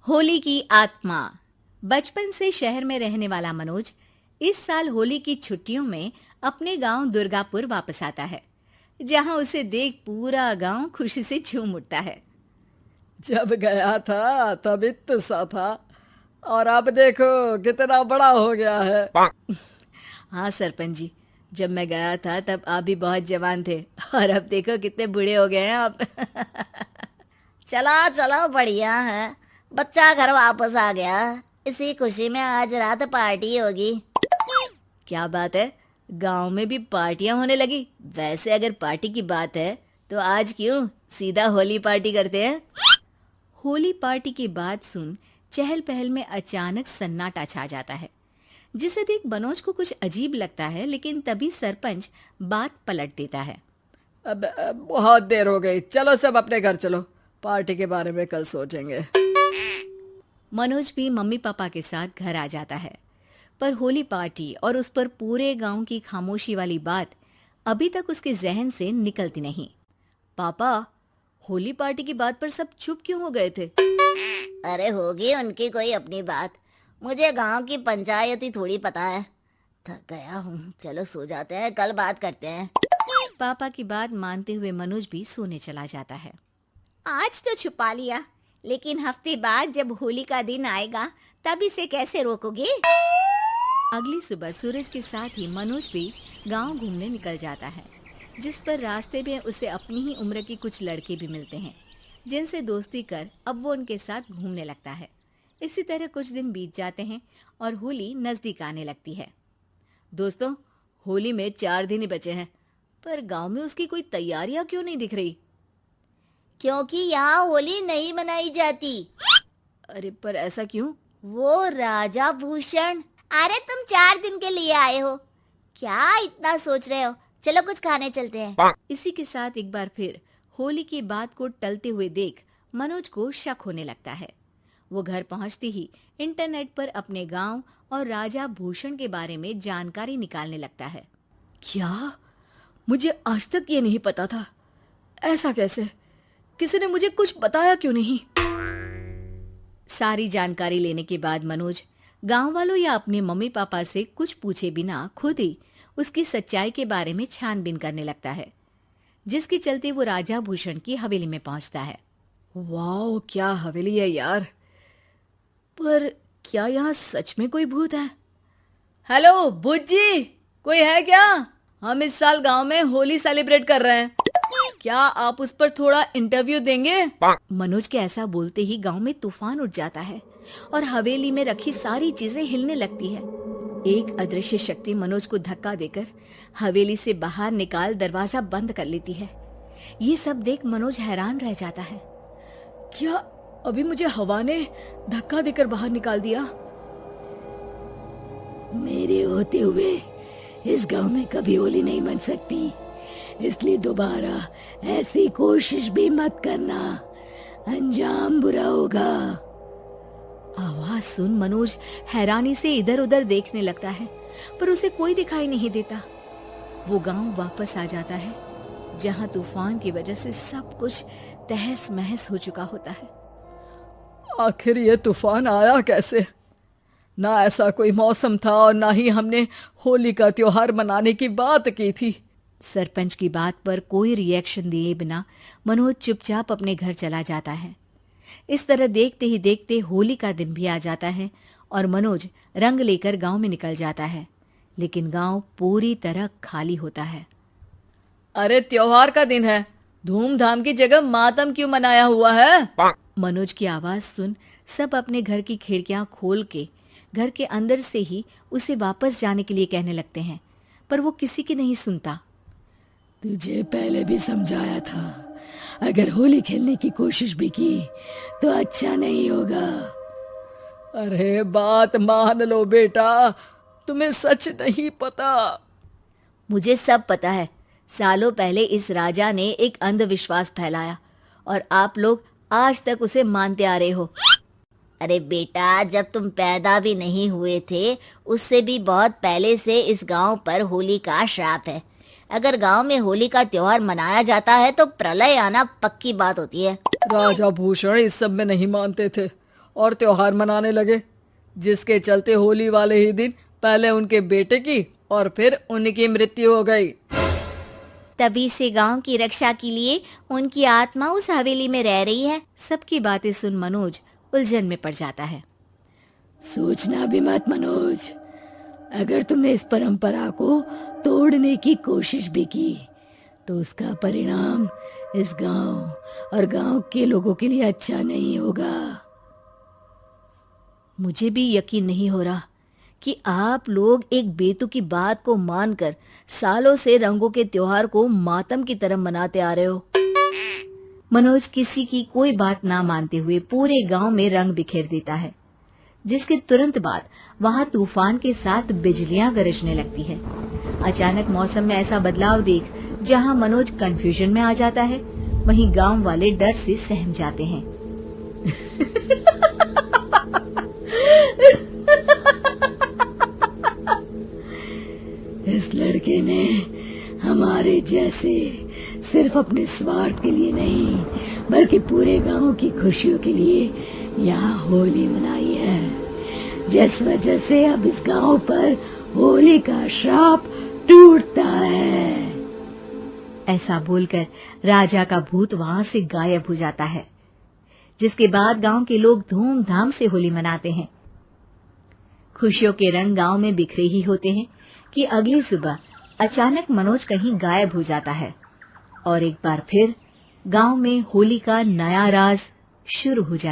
होली की आत्मा। बचपन से शहर में रहने वाला मनोज इस साल होली की छुट्टियों में अपने गांव दुर्गापुर वापस आता है, जहां उसे देख पूरा गांव खुशी से झूम उठता है। जब गया था तब इतना सा था और अब देखो कितना बड़ा हो गया है। हाँ सरपंच जी, जब मैं गया था तब आप भी बहुत जवान थे और अब देखो कितने बूढ़े हो गए हैं आप। चलो चलो, बढ़िया है। बच्चा घर वापस आ गया। इसी खुशी में आज रात पार्टी होगी। क्या बात है, गांव में भी पार्टियां होने लगी। वैसे अगर पार्टी की बात है तो आज क्यों सीधा होली पार्टी करते हैं। होली पार्टी की बात सुन चहल पहल में अचानक सन्नाटा छा जाता है, जिसे देख मनोज को कुछ अजीब लगता है, लेकिन तभी सरपंच बात पलट देता है। अब बहुत देर हो गई, चलो सब अपने घर चलो, पार्टी के बारे में कल सोचेंगे। मनोज भी मम्मी पापा के साथ घर आ जाता है, पर होली पार्टी और उस पर पूरे गांव की खामोशी वाली बात अभी तक उसके जहन से निकलती नहीं। पापा, होली पार्टी की बात पर सब चुप क्यों हो गए थे? अरे होगी उनकी कोई अपनी बात। मुझे गांव की पंचायत ही थोड़ी पता है। थक गया हूँ, चलो सो जाते हैं, कल बात करते हैं। पापा की बात मानते हुए मनोज भी सोने चला जाता है। आज तो छुपा लिया, लेकिन हफ्ते बाद जब होली का दिन आएगा तब इसे कैसे रोकोगे? अगली सुबह सूरज के साथ ही मनोज भी गांव घूमने निकल जाता है, जिस पर रास्ते में उसे अपनी ही उम्र के कुछ लड़के भी मिलते हैं, जिनसे दोस्ती कर अब वो उनके साथ घूमने लगता है। इसी तरह कुछ दिन बीत जाते हैं और होली नजदीक आने लगती है। दोस्तों, होली में 4 दिन ही बचे हैं, पर गांव में उसकी कोई तैयारियां क्यों नहीं दिख रही? क्योंकि यहाँ होली नहीं मनाई जाती। अरे पर ऐसा क्यों? वो राजा भूषण। अरे तुम 4 दिन के लिए आए हो, क्या इतना सोच रहे हो? चलो कुछ खाने चलते हैं। इसी के साथ एक बार फिर होली की बात को टलते हुए देख मनोज को शक होने लगता है। वो घर पहुंचते ही इंटरनेट पर अपने गांव और राजा भूषण के बारे में जानकारी निकालने लगता है। क्या? मुझे आज तक ये नहीं पता था। ऐसा कैसे? किसी ने मुझे कुछ बताया क्यों नहीं? सारी जानकारी लेने के बाद मनोज गांव वालों या अपने मम्मी पापा से कुछ पूछे बिना खुद ही उसकी सच्चाई के बारे में छानबीन करने लगता है, जिसके चलते वो राजा भूषण की हवेली में पहुंचता है। वाह, क्या हवेली है यार। पर क्या यहाँ सच में कोई भूत है? हेलो भूत जी, कोई है क्या? हम इस साल गांव में होली सेलिब्रेट कर रहे हैं, क्या आप उस पर थोड़ा इंटरव्यू देंगे? मनोज के ऐसा बोलते ही गांव में तूफान उठ जाता है और हवेली में रखी सारी चीजें हिलने लगती है। एक अदृश्य शक्ति मनोज को धक्का देकर हवेली से बाहर निकाल दरवाजा बंद कर लेती है। ये सब देख मनोज हैरान रह जाता है। क्या अभी मुझे हवा ने धक्का देकर बाहर निकाल दिया? मेरे होते हुए इस गांव में कभी होली नहीं बन सकती, इसलिए दोबारा ऐसी कोशिश भी मत करना, अंजाम बुरा होगा। आवाज सुन मनोज हैरानी से इधर उधर देखने लगता है, पर उसे कोई दिखाई नहीं देता। वो गांव वापस आ जाता है, जहां तूफान की वजह से सब कुछ तहस महस हो चुका होता है। आखिर ये तूफान आया कैसे? ना ऐसा कोई मौसम था और ना ही हमने होली का त्योहार मनाने की बात की थी। सरपंच की बात पर कोई रिएक्शन दिए बिना मनोज चुपचाप अपने घर चला जाता है। इस तरह देखते ही देखते होली का दिन भी आ जाता है और मनोज रंग लेकर गांव में निकल जाता है, लेकिन गांव पूरी तरह खाली होता है। अरे त्योहार का दिन है, धूमधाम की जगह मातम क्यों मनाया हुआ है? मनोज की आवाज सुन सब अपने घर की खिड़कियां खोल के घर के अंदर से ही उसे वापस जाने के लिए कहने लगते हैं, पर वो किसी की नहीं सुनता। तुझे पहले भी समझाया था, अगर होली खेलने की कोशिश भी की तो अच्छा नहीं होगा। अरे बात मान लो बेटा, तुम्हें सच नहीं पता। मुझे सब पता है। सालों पहले इस राजा ने एक अंधविश्वास फैलाया और आप लोग आज तक उसे मानते आ रहे हो। अरे बेटा, जब तुम पैदा भी नहीं हुए थे उससे भी बहुत पहले से इस गांव पर होली का श्राप है। अगर गांव में होली का त्योहार मनाया जाता है तो प्रलय आना पक्की बात होती है। राजा भूषण इस सब में नहीं मानते थे और त्योहार मनाने लगे, जिसके चलते होली वाले ही दिन पहले उनके बेटे की और फिर उनकी मृत्यु हो गई। तभी से गांव की रक्षा के लिए उनकी आत्मा उस हवेली में रह रही है। सबकी बातें सुन मनोज उलझन में पड़ जाता है। सोचना भी मत मनोज, अगर तुमने इस परंपरा को तोड़ने की कोशिश भी की तो उसका परिणाम इस गांव और गांव के लोगों के लिए अच्छा नहीं होगा। मुझे भी यकीन नहीं हो रहा कि आप लोग एक बेतुकी बात को मानकर सालों से रंगों के त्योहार को मातम की तरह मनाते आ रहे हो। मनोज किसी की कोई बात ना मानते हुए पूरे गांव में रंग बिखेर देता है, जिसके तुरंत बाद वहां तूफान के साथ बिजलियां गरजने लगती है। अचानक मौसम में ऐसा बदलाव देख जहां मनोज कंफ्यूजन में आ जाता है, वहीं गांव वाले डर से सहम जाते हैं। इस लड़के ने हमारे जैसे सिर्फ अपने स्वार्थ के लिए नहीं बल्कि पूरे गांव की खुशियों के लिए यहाँ होली मनाई है, जिस वजह से अब इस गांव पर होली का श्राप टूटता है। ऐसा बोलकर राजा का भूत वहां से गायब हो जाता है, जिसके बाद गांव के लोग धूमधाम से होली मनाते हैं। खुशियों के रंग गांव में बिखरे ही होते हैं कि अगली सुबह अचानक मनोज कहीं गायब हो जाता है और एक बार फिर गांव में होली का नया राज शुरू हो जाता है।